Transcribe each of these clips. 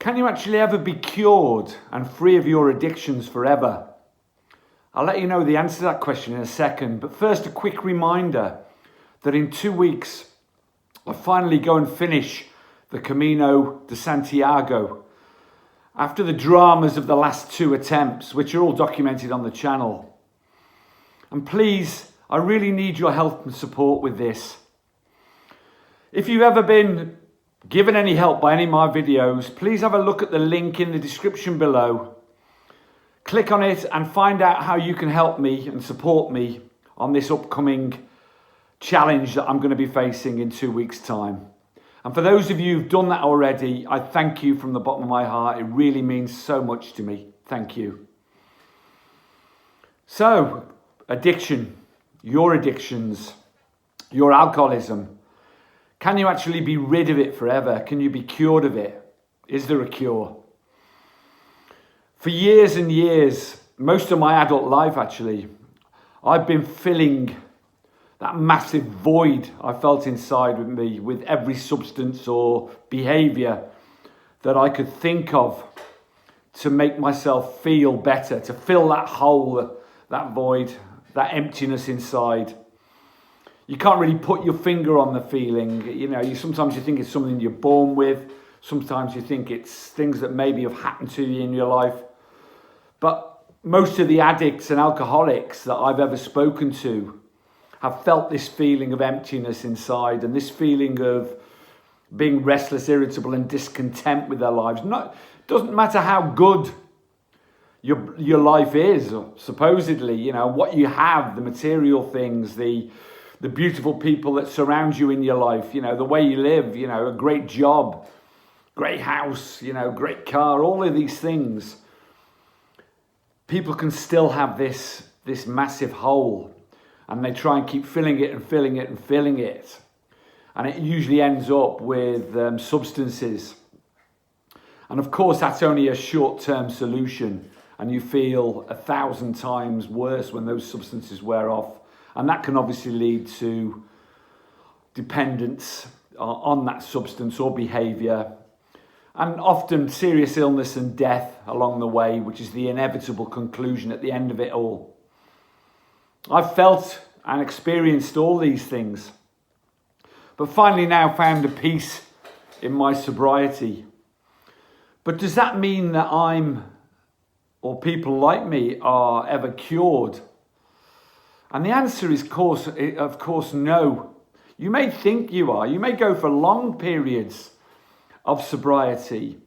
Can you actually ever be cured and free of your addictions forever? I'll let you know the answer to that question in a second, but first a quick reminder that in 2 weeks I finally go and finish the Camino de Santiago after the dramas of the last 2 attempts, which are all documented on the channel. And please, I really need your help and support with this. If you've ever been given any help by any of my videos, please have a look at the link in the description below. Click on it and find out how you can help me and support me on this upcoming challenge that I'm going to be facing in 2 weeks' time. And for those of you who've done that already, I thank you from the bottom of my heart. It really means so much to me. Thank you. So, addiction, your addictions, your alcoholism. Can you actually be rid of it forever? Can you be cured of it? Is there a cure? For years and years, most of my adult life actually, I've been filling that massive void I felt inside with me with every substance or behaviour that I could think of to make myself feel better, to fill that hole, that void, that emptiness inside. You can't really put your finger on the feeling. Sometimes you think it's something you're born with. Sometimes you think it's things that maybe have happened to you in your life. But most of the addicts and alcoholics that I've ever spoken to have felt this feeling of emptiness inside and this feeling of being restless, irritable and discontent with their lives. Doesn't matter how good your life is, supposedly, what you have, the material things, the beautiful people that surround you in your life, the way you live, a great job, great house, great car, all of these things. People can still have this massive hole and they try and keep filling it and filling it and filling it. And it usually ends up with substances. And of course, that's only a short-term solution. And you feel 1,000 times worse when those substances wear off. And that can obviously lead to dependence on that substance or behaviour. And often serious illness and death along the way, which is the inevitable conclusion at the end of it all. I've felt and experienced all these things. But finally now found a peace in my sobriety. But does that mean that or people like me are ever cured? And the answer is, of course, no. You may think you are. You may go for long periods of sobriety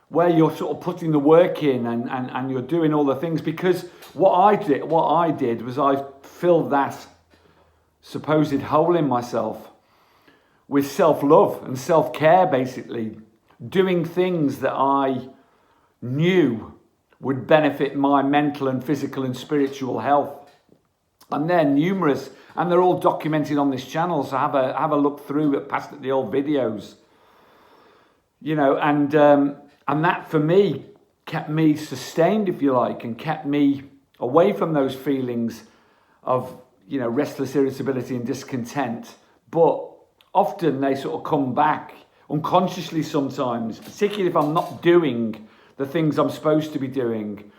where you're sort of putting the work in and you're doing all the things, because what I did was I filled that supposed hole in myself with self-love and self-care, basically, doing things that I knew would benefit my mental and physical and spiritual health. And they're numerous, and they're all documented on this channel. So have a look through past the old videos, and that for me kept me sustained, if you like, and kept me away from those feelings of restless irritability and discontent. But often they sort of come back unconsciously sometimes, particularly if I'm not doing the things I'm supposed to be doing.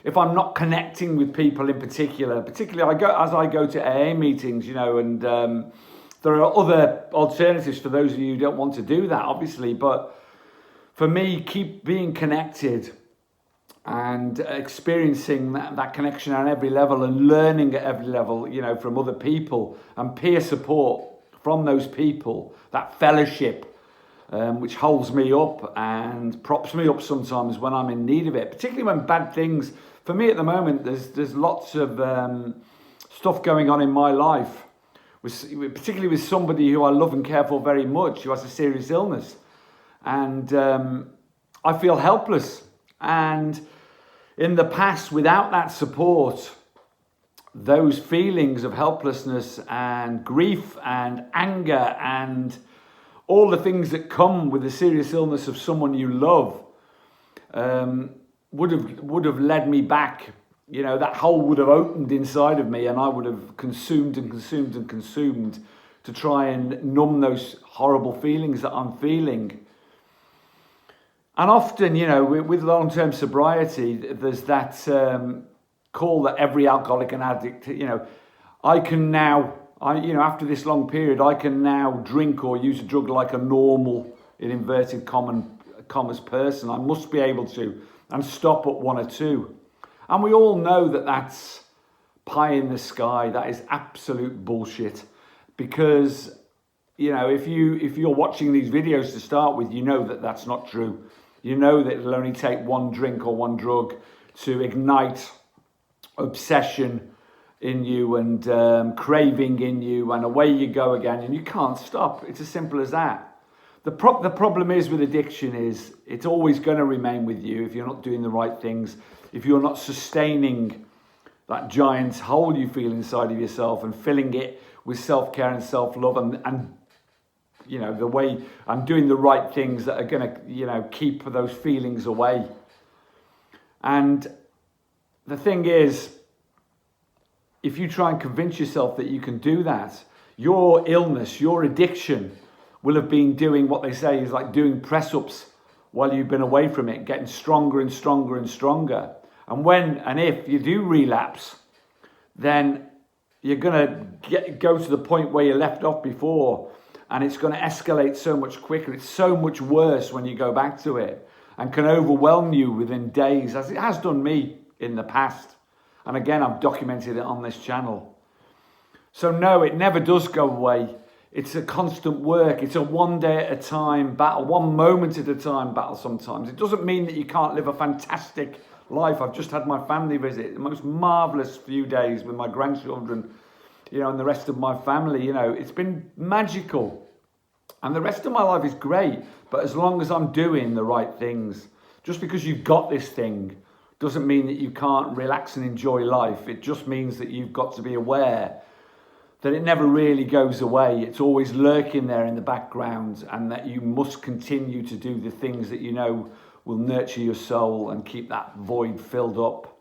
If I'm not connecting with people in particularly as I go to AA meetings, and there are other alternatives for those of you who don't want to do that, obviously. But for me, keep being connected and experiencing that connection on every level and learning at every level, from other people and peer support from those people, that fellowship, which holds me up and props me up sometimes when I'm in need of it, particularly when bad things. For me at the moment, there's lots of stuff going on in my life, particularly with somebody who I love and care for very much, who has a serious illness. And I feel helpless. And in the past, without that support, those feelings of helplessness and grief and anger and all the things that come with the serious illness of someone you love would have led me back. That hole would have opened inside of me and I would have consumed and consumed and consumed to try and numb those horrible feelings that I'm feeling. And often, you know, with long-term sobriety, there's that call that every alcoholic and addict, you know, I can now, after this long period, I can now drink or use a drug like a normal, in inverted commas, person. I must be able to, and stop at 1 or 2. And we all know that that's pie in the sky. That is absolute bullshit. Because, you know, if you're watching these videos to start with, you know that that's not true. You know that it'll only take 1 drink or 1 drug to ignite obsession in you and craving in you, and away you go again, and you can't stop. It's as simple as that. The problem is with addiction is it's always going to remain with you if you're not doing the right things, if you're not sustaining that giant hole you feel inside of yourself and filling it with self-care and self-love and you know, the way I'm doing the right things that are going to, you know, keep those feelings away. And the thing is, if you try and convince yourself that you can do that, your illness, your addiction will have been doing what they say is like doing press-ups while you've been away from it, getting stronger and stronger and stronger. And when and if you do relapse, then you're going to go to the point where you left off before, and it's going to escalate so much quicker. It's so much worse when you go back to it, and can overwhelm you within days, as it has done me in the past. And again, I've documented it on this channel. So no, it never does go away. It's a constant work. It's a 1 day at a time battle, 1 moment at a time battle sometimes. It doesn't mean that you can't live a fantastic life. I've just had my family visit, the most marvellous few days with my grandchildren, you know, and the rest of my family. You know, it's been magical. And the rest of my life is great, but as long as I'm doing the right things. Just because you've got this thing doesn't mean that you can't relax and enjoy life. It just means that you've got to be aware that it never really goes away. It's always lurking there in the background, and that you must continue to do the things that you know will nurture your soul and keep that void filled up.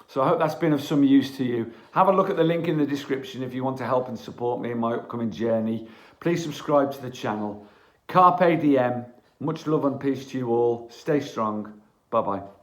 So I hope that's been of some use to you. Have a look at the link in the description if you want to help and support me in my upcoming journey. Please subscribe to the channel. Carpe diem. Much love and peace to you all. Stay strong. Bye-bye.